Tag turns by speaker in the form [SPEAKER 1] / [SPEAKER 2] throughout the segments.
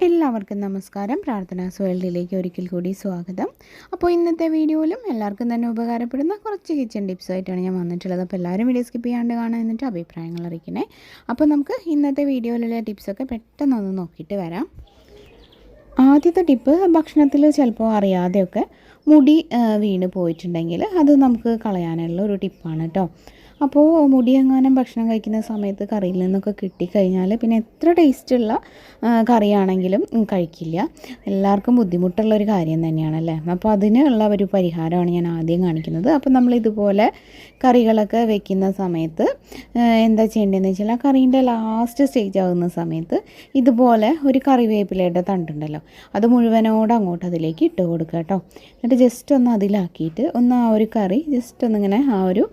[SPEAKER 1] എല്ലാവർക്കും നമസ്കാരം. പ്രാർത്ഥനാസ് വേൾഡിലേക്ക് ഒരിക്കൽ കൂടി സ്വാഗതം. അപ്പോൾ ഇന്നത്തെ വീഡിയോയിലും എല്ലാവർക്കും തന്നെ ഉപകാരപ്പെടുന്ന കുറച്ച് കിച്ചൺ ടിപ്സായിട്ടാണ് ഞാൻ വന്നിട്ടുള്ളത്. അപ്പോൾ എല്ലാവരും വീഡിയോ സ്കിപ്പ് ചെയ്യാണ്ട് കാണാൻ എന്നിട്ട് അഭിപ്രായങ്ങൾ അറിയിക്കണേ. അപ്പോൾ നമുക്ക് ഇന്നത്തെ വീഡിയോയിലുള്ള ടിപ്സൊക്കെ പെട്ടെന്നൊന്ന് നോക്കിയിട്ട് വരാം. ആദ്യത്തെ ടിപ്പ്, ഭക്ഷണത്തിൽ ചിലപ്പോൾ അറിയാതെയൊക്കെ മുടി വീണ് പോയിട്ടുണ്ടെങ്കിൽ അത് നമുക്ക് കളയാനുള്ള ഒരു ടിപ്പാണ് കേട്ടോ. അപ്പോൾ മുടി എങ്ങാനും ഭക്ഷണം കഴിക്കുന്ന സമയത്ത് കറിയിൽ നിന്നൊക്കെ കിട്ടിക്കഴിഞ്ഞാൽ പിന്നെ എത്ര ടേസ്റ്റുള്ള കറിയാണെങ്കിലും കഴിക്കില്ല. എല്ലാവർക്കും ബുദ്ധിമുട്ടുള്ളൊരു കാര്യം തന്നെയാണല്ലേ. അപ്പോൾ അതിനുള്ള ഒരു പരിഹാരമാണ് ഞാൻ ആദ്യം കാണിക്കുന്നത്. അപ്പോൾ നമ്മളിതുപോലെ കറികളൊക്കെ വെക്കുന്ന സമയത്ത് എന്താ ചെയ്യേണ്ടതെന്ന് വെച്ചാൽ, ആ കറീൻ്റെ ലാസ്റ്റ് സ്റ്റേജ് ആകുന്ന സമയത്ത് ഇതുപോലെ ഒരു കറിവേപ്പിലയുടെ തണ്ടുണ്ടല്ലോ, അത് മുഴുവനോട് അങ്ങോട്ട് അതിലേക്ക് ഇട്ട് കൊടുക്കുക കേട്ടോ. എന്നിട്ട് ജസ്റ്റ് ഒന്ന് അതിലാക്കിയിട്ട് ഒന്ന് ആ ഒരു കറി ജസ്റ്റ് ഒന്നിങ്ങനെ ആ ഒരു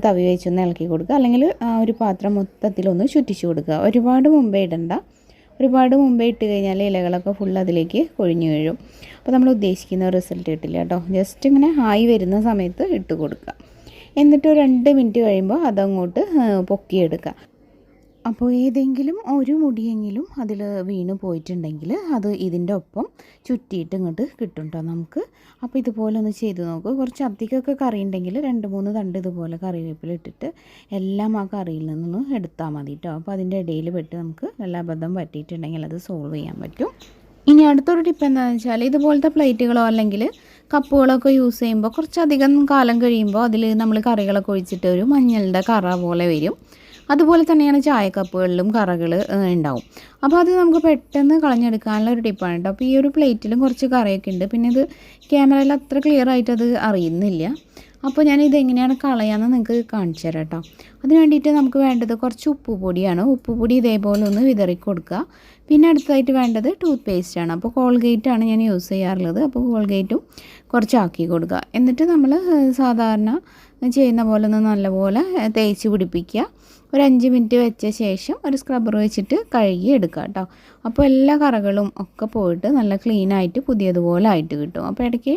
[SPEAKER 1] തവി വെച്ചൊന്ന് ഇളക്കി കൊടുക്കുക, അല്ലെങ്കിൽ ആ ഒരു പാത്രം മൊത്തത്തിലൊന്ന് ചുറ്റിച്ചു കൊടുക്കുക. ഒരുപാട് മുമ്പേ ഇടണ്ട. ഒരുപാട് മുമ്പേ ഇട്ട് കഴിഞ്ഞാൽ ഇലകളൊക്കെ ഫുൾ അതിലേക്ക് കൊഴിഞ്ഞു വീഴും. അപ്പോൾ നമ്മൾ ഉദ്ദേശിക്കുന്ന റിസൾട്ട് കിട്ടില്ല കേട്ടോ. ജസ്റ്റ് ഇങ്ങനെ ആയി വരുന്ന സമയത്ത് ഇട്ട് കൊടുക്കുക. എന്നിട്ട് 2 മിനിറ്റ് കഴിയുമ്പോൾ അതങ്ങോട്ട് പൊക്കിയെടുക്കുക. അപ്പോൾ ഏതെങ്കിലും ഒരു മുടിയെങ്കിലും അതിൽ വീണ് പോയിട്ടുണ്ടെങ്കിൽ അത് ഇതിൻ്റെ ഒപ്പം ചുറ്റിയിട്ട് ഇങ്ങോട്ട് കിട്ടും കേട്ടോ നമുക്ക്. അപ്പോൾ ഇതുപോലെ ഒന്ന് ചെയ്ത് നോക്കുക. കുറച്ച് അധികമൊക്കെ കറി ഉണ്ടെങ്കിൽ 2-3 തണ്ട് ഇതുപോലെ കറിവേപ്പില ഇട്ടിട്ട് എല്ലാം ആ കറിയിൽ നിന്നൊന്ന് എടുത്താൽ മതി കേട്ടോ. അപ്പോൾ അതിൻ്റെ ഇടയിൽ പെട്ട് നമുക്ക് വല്ല അബദ്ധം പറ്റിയിട്ടുണ്ടെങ്കിൽ അത് സോൾവ് ചെയ്യാൻ പറ്റും. ഇനി അടുത്തൊരു ടിപ്പ് എന്താണെന്ന് വെച്ചാൽ, ഇതുപോലത്തെ പ്ലേറ്റുകളോ അല്ലെങ്കിൽ കപ്പുകളൊക്കെ യൂസ് ചെയ്യുമ്പോൾ കുറച്ചധികം കാലം കഴിയുമ്പോൾ അതിൽ നമ്മൾ കറികളൊക്കെ ഒഴിച്ചിട്ട് ഒരു മഞ്ഞളുടെ കറ പോലെ വരും. അതുപോലെ തന്നെയാണ് ചായക്കപ്പുകളിലും കറകൾ ഉണ്ടാവും. അപ്പോൾ അത് നമുക്ക് പെട്ടെന്ന് കളഞ്ഞെടുക്കാനുള്ള ഒരു ടിപ്പാണ് കേട്ടോ. അപ്പോൾ ഈ ഒരു പ്ലേറ്റിലും കുറച്ച് കറിയൊക്കെ ഉണ്ട്. പിന്നെ ഇത് ക്യാമറയിൽ അത്ര ക്ലിയർ ആയിട്ട് അത് അറിയുന്നില്ല. അപ്പോൾ ഞാനിത് എങ്ങനെയാണ് കളയാമെന്ന് നിങ്ങൾക്ക് കാണിച്ചു തരാം കേട്ടോ. അതിന് വേണ്ടിയിട്ട് നമുക്ക് വേണ്ടത് കുറച്ച് ഉപ്പുപൊടിയാണ്. ഉപ്പുപൊടി ഇതേപോലെ ഒന്ന് വിതറി കൊടുക്കുക. പിന്നെ അടുത്തതായിട്ട് വേണ്ടത് ടൂത്ത് പേസ്റ്റാണ്. അപ്പോൾ കോൾഗേറ്റാണ് ഞാൻ യൂസ് ചെയ്യാറുള്ളത്. അപ്പോൾ കോൾഗേറ്റും കുറച്ചാക്കി കൊടുക്കുക. എന്നിട്ട് നമ്മൾ സാധാരണ ചെയ്യുന്ന പോലെ ഒന്ന് നല്ലപോലെ തേച്ച് പിടിപ്പിക്കുക. ഒരു 5 മിനിറ്റ് വെച്ച ശേഷം ഒരു സ്ക്രബ്ബർ വെച്ചിട്ട് കഴുകി എടുക്കുക കേട്ടോ. അപ്പോൾ എല്ലാ കറകളും ഒക്കെ പോയിട്ട് നല്ല ക്ലീനായിട്ട് പുതിയതുപോലെ ആയിട്ട് കിട്ടും. അപ്പോൾ ഇടയ്ക്ക്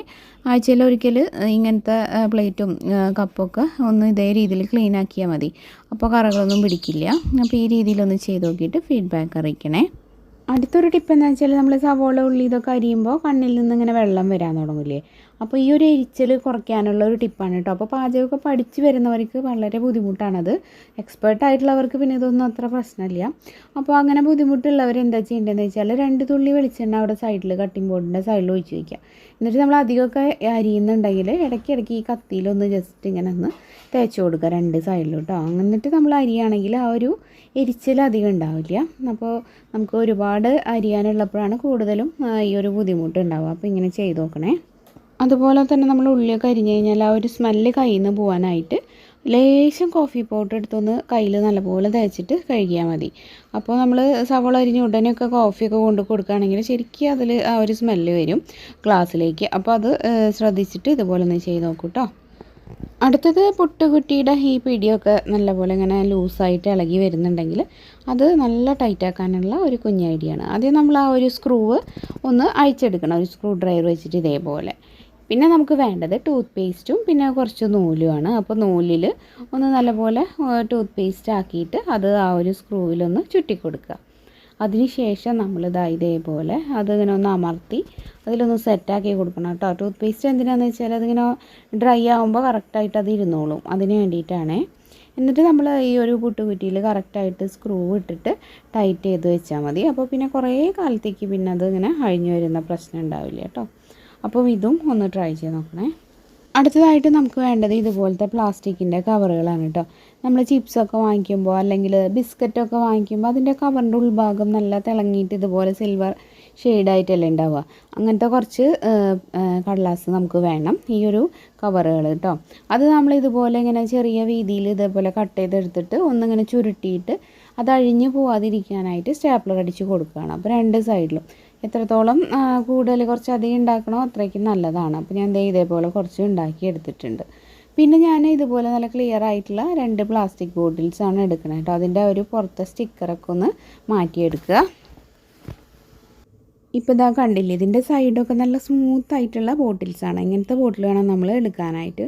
[SPEAKER 1] ആഴ്ചയിൽ ഒരിക്കൽ ഇങ്ങനത്തെ പ്ലേറ്റും കപ്പൊക്കെ ഒന്ന് ഇതേ രീതിയിൽ ക്ലീൻ ആക്കിയാൽ മതി. അപ്പോൾ കറകളൊന്നും പിടിക്കില്ല. അപ്പോൾ ഈ രീതിയിലൊന്ന് ചെയ്ത് നോക്കിയിട്ട് ഫീഡ്ബാക്ക് അറിയിക്കണേ. അടുത്തൊരു ടിപ്പ് എന്താ വെച്ചാൽ, നമ്മൾ സവോള ഉള്ളി ഇതൊക്കെ അരിയുമ്പോൾ കണ്ണിൽ നിന്ന് ഇങ്ങനെ വെള്ളം വരാൻ തുടങ്ങില്ലേ. അപ്പോൾ ഈ ഒരു എരിച്ചൽ കുറയ്ക്കാനുള്ള ഒരു ടിപ്പാണ് കേട്ടോ. അപ്പോൾ പാചകമൊക്കെ പഠിച്ച് വരുന്നവർക്ക് വളരെ ബുദ്ധിമുട്ടാണത്. എക്സ്പേർട്ടായിട്ടുള്ളവർക്ക് പിന്നെ ഇതൊന്നും അത്ര പ്രശ്നമില്ല. അപ്പോൾ അങ്ങനെ ബുദ്ധിമുട്ടുള്ളവർ എന്താ ചെയ്യേണ്ടതെന്ന് വെച്ചാൽ, 2 തുള്ളി വെളിച്ചെണ്ണ അവിടെ സൈഡിൽ കട്ടിംഗ് ബോർഡിൻ്റെ സൈഡിൽ ഒഴിച്ച് വയ്ക്കുക. എന്നിട്ട് നമ്മൾ അധികമൊക്കെ അരിയുന്നുണ്ടെങ്കിൽ ഇടയ്ക്കിടയ്ക്ക് ഈ കത്തിയിലൊന്ന് ജസ്റ്റ് ഇങ്ങനെ ഒന്ന് തേച്ച് കൊടുക്കുക 2 സൈഡിലും കേട്ടോ. എന്നിട്ട് നമ്മൾ അരിയാണെങ്കിൽ ആ ഒരു എരിച്ചിൽ അധികം ഉണ്ടാവില്ല. അപ്പോൾ നമുക്ക് ഒരുപാട് അരിയാനുള്ളപ്പോഴാണ് കൂടുതലും ഈ ഒരു ബുദ്ധിമുട്ട് ഉണ്ടാവുക. അപ്പോൾ ഇങ്ങനെ ചെയ്ത് നോക്കണേ. അതുപോലെ തന്നെ നമ്മൾ ഉള്ളിയൊക്കെ അരിഞ്ഞ് കഴിഞ്ഞാൽ ആ ഒരു സ്മെല്ല് കയ്യിൽ നിന്ന് പോകാനായിട്ട് ലേശം കോഫി പൗഡർ എടുത്തൊന്ന് കയ്യിൽ നല്ലപോലെ തേച്ചിട്ട് കഴുകിയാൽ മതി. അപ്പോൾ നമ്മൾ സവോള അരിഞ്ഞ് ഉടനെയൊക്കെ കോഫിയൊക്കെ കൊണ്ട് കൊടുക്കുകയാണെങ്കിൽ ശരിക്കും അതിൽ ആ ഒരു സ്മെല്ല് വരും ഗ്ലാസ്സിലേക്ക്. അപ്പോൾ അത് ശ്രദ്ധിച്ചിട്ട് ഇതുപോലെ ഒന്ന് ചെയ്ത് നോക്കൂ കേട്ടോ. അടുത്തത്, പുട്ടുകുറ്റിയുടെ ഈ പിടിയൊക്കെ നല്ലപോലെ ഇങ്ങനെ ലൂസായിട്ട് ഇളകി വരുന്നുണ്ടെങ്കിൽ അത് നല്ല ടൈറ്റാക്കാനുള്ള ഒരു കുഞ്ഞ് ഐഡിയ ആണ്. ആദ്യം നമ്മൾ ആ ഒരു സ്ക്രൂവ് ഒന്ന് അഴിച്ചെടുക്കണം, ഒരു സ്ക്രൂ ഡ്രൈവർ വെച്ചിട്ട് ഇതേപോലെ. പിന്നെ നമുക്ക് വേണ്ടത് ടൂത്ത് പേസ്റ്റും പിന്നെ കുറച്ച് നൂലുമാണ്. അപ്പോൾ നൂലിൽ ഒന്ന് നല്ലപോലെ ടൂത്ത് പേസ്റ്റ് ആക്കിയിട്ട് അത് ആ ഒരു സ്ക്രൂവിലൊന്ന് ചുറ്റിക്കൊടുക്കുക. അതിനുശേഷം ഇതേപോലെ അതിങ്ങനെ ഒന്ന് അമർത്തി അതിലൊന്ന് സെറ്റാക്കി കൊടുക്കണം കേട്ടോ. ടൂത്ത് പേസ്റ്റ് എന്തിനാണെന്ന് വെച്ചാൽ അതിങ്ങനെ ഡ്രൈ ആകുമ്പോൾ കറക്റ്റായിട്ട് അത് ഇരുന്നോളും, അതിന് വേണ്ടിയിട്ടാണ്. എന്നിട്ട് നമ്മൾ ഈ ഒരു പുട്ടുകുറ്റിയിൽ കറക്റ്റായിട്ട് സ്ക്രൂ ഇട്ടിട്ട് ടൈറ്റ് ചെയ്ത് വെച്ചാൽ മതി. അപ്പോൾ പിന്നെ കുറേ കാലത്തേക്ക് പിന്നെ അത് ഇങ്ങനെ അഴിഞ്ഞു വരുന്ന പ്രശ്നം ഉണ്ടാവില്ല കേട്ടോ. അപ്പോൾ ഇതും ഒന്ന് ട്രൈ ചെയ്ത് നോക്കണേ. അടുത്തതായിട്ട് നമുക്ക് വേണ്ടത് ഇതുപോലത്തെ പ്ലാസ്റ്റിക്കിൻ്റെ കവറുകളാണ് കേട്ടോ. നമ്മൾ ചിപ്സൊക്കെ വാങ്ങിക്കുമ്പോൾ അല്ലെങ്കിൽ ബിസ്ക്കറ്റൊക്കെ വാങ്ങിക്കുമ്പോൾ അതിൻ്റെ കവറിൻ്റെ ഉൾഭാഗം നല്ല തിളങ്ങിയിട്ട് ഇതുപോലെ സിൽവർ ഷെയ്ഡായിട്ടല്ലേ ഉണ്ടാവുക. അങ്ങനത്തെ കുറച്ച് കടലാസ് നമുക്ക് വേണം, ഈ ഒരു കവറുകൾ കേട്ടോ. അത് നമ്മൾ ഇതുപോലെ ഇങ്ങനെ ചെറിയ വീതിയിൽ ഇതേപോലെ കട്ട് ചെയ്തെടുത്തിട്ട് ഒന്നിങ്ങനെ ചുരുട്ടിയിട്ട് അത് അഴിഞ്ഞു പോവാതിരിക്കാനായിട്ട് സ്റ്റാപ്ലർ അടിച്ച് കൊടുക്കുകയാണ്. അപ്പോൾ 2 സൈഡിലും എത്രത്തോളം കൂടുതൽ കുറച്ചധികം ഉണ്ടാക്കണോ അത്രയ്ക്കും നല്ലതാണ്. അപ്പോൾ ഞാൻ ഇതേപോലെ കുറച്ച് ഉണ്ടാക്കി എടുത്തിട്ടുണ്ട്. പിന്നെ ഞാൻ ഇതുപോലെ നല്ല ക്ലിയർ ആയിട്ടുള്ള 2 പ്ലാസ്റ്റിക് ബോട്ടിൽസാണ് എടുക്കുന്നത് കേട്ടോ. അതിൻ്റെ ഒരു പുറത്തെ സ്റ്റിക്കറൊക്കെ ഒന്ന് മാറ്റിയെടുക്കുക. ഇപ്പോൾ ഇതാ കണ്ടില്ലേ, ഇതിൻ്റെ സൈഡൊക്കെ നല്ല സ്മൂത്തായിട്ടുള്ള ബോട്ടിൽസാണ്. ഇങ്ങനത്തെ ബോട്ടിൽ വേണം നമ്മൾ എടുക്കാനായിട്ട്.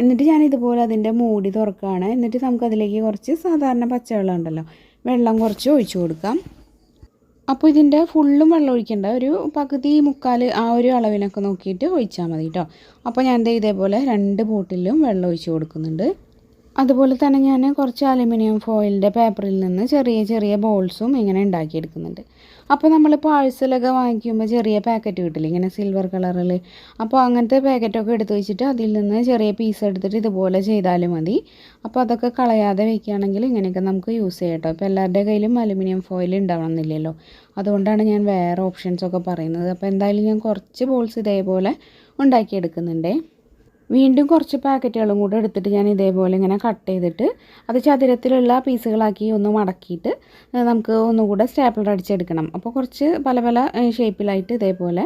[SPEAKER 1] എന്നിട്ട് ഞാൻ ഇതുപോലെ അതിൻ്റെ മൂടി തുറക്കുകയാണ്. എന്നിട്ട് നമുക്കതിലേക്ക് കുറച്ച് സാധാരണ പച്ചവെള്ളം ഉണ്ടല്ലോ, വെള്ളം കുറച്ച് ഒഴിച്ചു കൊടുക്കാം. അപ്പോൾ ഇതിൻ്റെ ഫുള്ളും വെള്ളം ഒഴിക്കേണ്ട, ഒരു പകുതി മുക്കാൽ ആ ഒരു അളവിനൊക്കെ നോക്കിയിട്ട് ഒഴിച്ചാൽ മതി കേട്ടോ. അപ്പോൾ ഞാൻ ഇതേപോലെ 2 ബോട്ടിലും വെള്ളം ഒഴിച്ച് കൊടുക്കുന്നുണ്ട്. അതുപോലെ തന്നെ ഞാൻ കുറച്ച് അലുമിനിയം ഫോയിലിൻ്റെ പേപ്പറിൽ നിന്ന് ചെറിയ ചെറിയ ബോൾസും ഇങ്ങനെ ഉണ്ടാക്കിയെടുക്കുന്നുണ്ട്. അപ്പോൾ നമ്മൾ പാഴ്സലൊക്കെ വാങ്ങിക്കുമ്പോൾ ചെറിയ പാക്കറ്റ് കിട്ടില്ല ഇങ്ങനെ സിൽവർ കളറിൽ, അപ്പോൾ അങ്ങനത്തെ പാക്കറ്റൊക്കെ എടുത്ത് വെച്ചിട്ട് അതിൽ നിന്ന് ചെറിയ പീസ് എടുത്തിട്ട് ഇതുപോലെ ചെയ്താലും മതി. അപ്പോൾ അതൊക്കെ കളയാതെ വെക്കുകയാണെങ്കിൽ ഇങ്ങനെയൊക്കെ നമുക്ക് യൂസ് ചെയ്യാം കേട്ടോ. ഇപ്പോൾ എല്ലാവരുടെ കയ്യിലും അലുമിനിയം ഫോയിൽ ഉണ്ടാവണമെന്നില്ലല്ലോ, അതുകൊണ്ടാണ് ഞാൻ വേറെ ഓപ്ഷൻസൊക്കെ പറയുന്നത്. അപ്പോൾ എന്തായാലും ഞാൻ കുറച്ച് ബോൾസ് ഇതേപോലെ ഉണ്ടാക്കിയെടുക്കുന്നുണ്ടേ. വീണ്ടും കുറച്ച് പാക്കറ്റുകളും കൂടെ എടുത്തിട്ട് ഞാൻ ഇതേപോലെ ഇങ്ങനെ കട്ട് ചെയ്തിട്ട് അത് ചതുരത്തിലുള്ള പീസുകളാക്കി ഒന്ന് മടക്കിയിട്ട് നമുക്ക് ഒന്നുകൂടെ സ്റ്റാപ്ലർ അടിച്ചെടുക്കണം. അപ്പോൾ കുറച്ച് പല പല ഷേപ്പിലായിട്ട് ഇതേപോലെ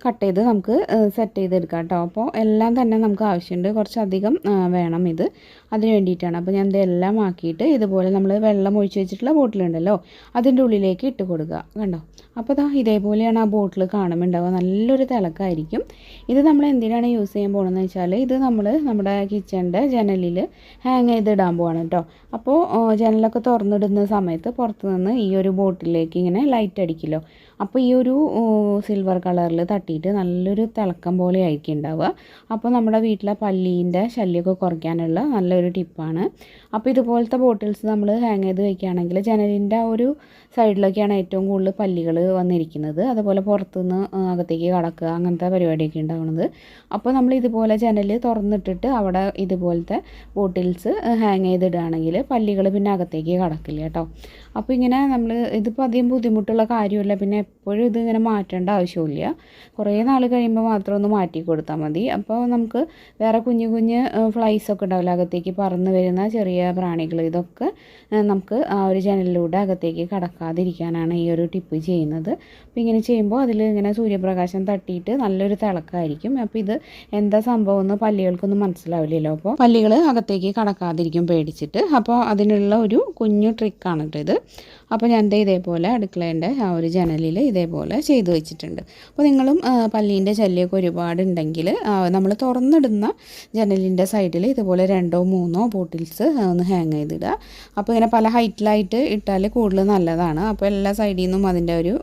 [SPEAKER 1] കട്ട് ചെയ്ത് നമുക്ക് സെറ്റ് ചെയ്തെടുക്കാം കേട്ടോ. അപ്പോൾ എല്ലാം തന്നെ നമുക്ക് ആവശ്യമുണ്ട്, കുറച്ചധികം വേണം ഇത്, അതിന് വേണ്ടിയിട്ടാണ്. അപ്പോൾ ഞാൻ ഇതെല്ലാം ആക്കിയിട്ട് ഇതുപോലെ നമ്മൾ വെള്ളം ഒഴിച്ച് വെച്ചിട്ടുള്ള ബോട്ടിലുണ്ടല്ലോ അതിൻ്റെ ഉള്ളിലേക്ക് ഇട്ട് കൊടുക്കുക. കണ്ടോ, അപ്പോൾ ഇതേപോലെയാണ് ആ ബോട്ടിൽ കാണുന്നുണ്ടാവുക, നല്ലൊരു തിളക്കമായിരിക്കും. ഇത് നമ്മൾ എന്തിനാണ് യൂസ് ചെയ്യാൻ പോകുന്നതെന്ന് വെച്ചാൽ ഇത് നമ്മൾ നമ്മുടെ കിച്ചണിൻ്റെ ജനലിൽ ഹാങ് ചെയ്തിടാൻ പോവാണ് കേട്ടോ. അപ്പോൾ ജനലൊക്കെ തുറന്നിടുന്ന സമയത്ത് പുറത്ത് നിന്ന് ഈ ഒരു ബോട്ടിലേക്ക് ഇങ്ങനെ ലൈറ്റ് അടിക്കുമല്ലോ, അപ്പോൾ ഈ ഒരു സിൽവർ കളറിൽ തട്ടിയിട്ട് നല്ലൊരു തിളക്കം പോലെ ആയിരിക്കും ഉണ്ടാവുക. അപ്പോൾ നമ്മുടെ വീട്ടിലെ പല്ലീൻ്റെ ശല്യമൊക്കെ കുറയ്ക്കാനുള്ള നല്ലൊരു ടിപ്പാണ്. അപ്പോൾ ഇതുപോലത്തെ ബോട്ടിൽസ് നമ്മൾ ഹാങ് ചെയ്ത് വയ്ക്കുകയാണെങ്കിൽ ജനലിൻ്റെ ആ ഒരു സൈഡിലൊക്കെയാണ് ഏറ്റവും കൂടുതൽ പല്ലികൾ വന്നിരിക്കുന്നത്, അതുപോലെ പുറത്തുനിന്ന് അകത്തേക്ക് കടക്കുക അങ്ങനത്തെ പരിപാടിയൊക്കെ ഉണ്ടാകുന്നത്. അപ്പോൾ നമ്മൾ ഇതുപോലെ ജനൽ തുറന്നിട്ടിട്ട് അവിടെ ഇതുപോലത്തെ ബോട്ടിൽസ് ഹാങ് ചെയ്തിടുകയാണെങ്കിൽ പല്ലികൾ പിന്നെ അകത്തേക്ക് കടക്കില്ല കേട്ടോ. അപ്പോൾ ഇങ്ങനെ നമ്മൾ ഇതിപ്പോൾ അധികം ബുദ്ധിമുട്ടുള്ള കാര്യമില്ല, പിന്നെ എപ്പോഴും ഇതിങ്ങനെ മാറ്റേണ്ട ആവശ്യമില്ല, കുറേ നാൾ കഴിയുമ്പോൾ മാത്രം ഒന്ന് മാറ്റി കൊടുത്താൽ മതി. അപ്പോൾ നമുക്ക് വേറെ കുഞ്ഞു കുഞ്ഞ് ഫ്ലൈസൊക്കെ ഉണ്ടാവില്ല അകത്തേക്ക് പറന്ന് വരുന്ന ചെറിയ പ്രാണികൾ, ഇതൊക്കെ നമുക്ക് ആ ഒരു ജനലിലൂടെ അകത്തേക്ക് കടക്കാതിരിക്കാനാണ് ഈ ഒരു ടിപ്പ് ചെയ്യുന്നത്. അപ്പോൾ ഇങ്ങനെ ചെയ്യുമ്പോൾ അതിൽ ഇങ്ങനെ സൂര്യപ്രകാശം തട്ടിയിട്ട് നല്ലൊരു തിളക്കമായിരിക്കും. അപ്പോൾ ഇത് എന്താ സംഭവം എന്ന് പല്ലികൾക്കൊന്നും മനസ്സിലാവില്ലല്ലോ, അപ്പോൾ പല്ലികൾ അകത്തേക്ക് കടക്കാതിരിക്കും പേടിച്ചിട്ട്. അപ്പോൾ അതിനുള്ള ഒരു കുഞ്ഞു ട്രിക്കാണ് കേട്ടോ ഇത്. അപ്പോൾ ഞാൻ ഇതേപോലെ അടുക്കളേൻ്റെ ആ ഒരു ജനലിൽ ഇതേപോലെ ചെയ്ത് വെച്ചിട്ടുണ്ട്. അപ്പോൾ നിങ്ങളും പല്ലീൻ്റെ ശല്യമൊക്കെ ഒരുപാടുണ്ടെങ്കിൽ നമ്മൾ തുറന്നിടുന്ന ജനലിൻ്റെ സൈഡിൽ ഇതുപോലെ 2 or 3 ബോട്ടിൽസ് ഒന്ന് ഹാങ് ചെയ്തിടുക. അപ്പോൾ ഇങ്ങനെ പല ഹൈറ്റിലായിട്ട് ഇട്ടാൽ കൂടുതൽ നല്ലതാണ്. അപ്പോൾ എല്ലാ സൈഡിൽ നിന്നും അതിൻ്റെ ഒരു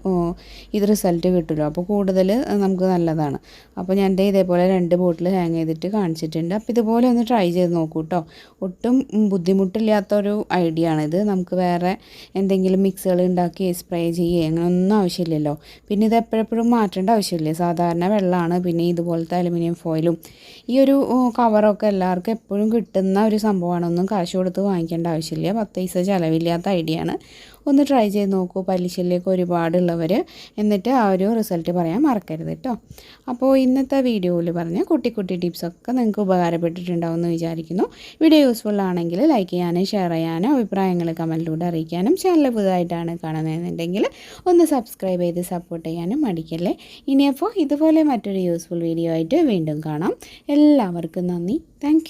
[SPEAKER 1] ഇത് റിസൾട്ട് കിട്ടുമല്ലോ, അപ്പോൾ കൂടുതൽ നമുക്ക് നല്ലതാണ്. അപ്പോൾ ഞാൻ ഇതേപോലെ 2 ബോട്ടിൽ ഹാങ് ചെയ്തിട്ട് കാണിച്ചിട്ടുണ്ട്. അപ്പോൾ ഇതുപോലെ ഒന്ന് ട്രൈ ചെയ്ത് നോക്കൂ കേട്ടോ. ഒട്ടും ബുദ്ധിമുട്ടില്ലാത്തൊരു ഐഡിയ ആണിത്. നമുക്ക് വേറെ എന്തെങ്കിലും മിക്സുകൾ ഉണ്ടാക്കി സ്പ്രേ ചെയ്യുക അങ്ങനെയൊന്നും ആവശ്യമില്ലല്ലോ. പിന്നെ ഇത് എപ്പോഴെപ്പോഴും മാറ്റേണ്ട ആവശ്യമില്ല, സാധാരണ വെള്ളമാണ്. പിന്നെ ഇതുപോലത്തെ അലുമിനിയം ഫോയിലും ഈ ഒരു കവറൊക്കെ എല്ലാവർക്കും എപ്പോഴും കിട്ടുന്ന ഒരു സംഭവമാണ്, ഒന്നും കാശ് കൊടുത്ത് വാങ്ങിക്കേണ്ട ആവശ്യമില്ല, 10 പൈസ ചിലവില്ലാത്ത ഐഡിയ ആണ്. ഒന്ന് ട്രൈ ചെയ്ത് നോക്കൂ, പല്ലിശല്യമൊക്കെ ഒരുപാടുള്ളവർ, എന്നിട്ട് ആ ഒരു റിസൾട്ട് പറയാൻ മറക്കരുത് കേട്ടോ. അപ്പോൾ ഇന്നത്തെ വീഡിയോയിൽ പറഞ്ഞ കുട്ടി കുട്ടി ടിപ്സൊക്കെ നിങ്ങൾക്ക് ഉപകാരപ്പെട്ടിട്ടുണ്ടാവും എന്ന് വിചാരിക്കുന്നു. വീഡിയോ യൂസ്ഫുൾ ആണെങ്കിൽ ലൈക്ക് ചെയ്യാനും ഷെയർ ചെയ്യാനും അഭിപ്രായങ്ങൾ കമൻറ്റിലൂടെ അറിയിക്കാനും, ചാനൽ പുതുതായിട്ടാണ് കാണുന്നതെന്നുണ്ടെങ്കിൽ ഒന്ന് സബ്സ്ക്രൈബ് ചെയ്ത് സപ്പോർട്ട് ചെയ്യാനും മടിക്കല്ലേ. ഇനിയപ്പോൾ ഇതുപോലെ മറ്റൊരു യൂസ്ഫുൾ വീഡിയോ ആയിട്ട് വീണ്ടും കാണാം. എല്ലാവർക്കും നന്ദി. താങ്ക്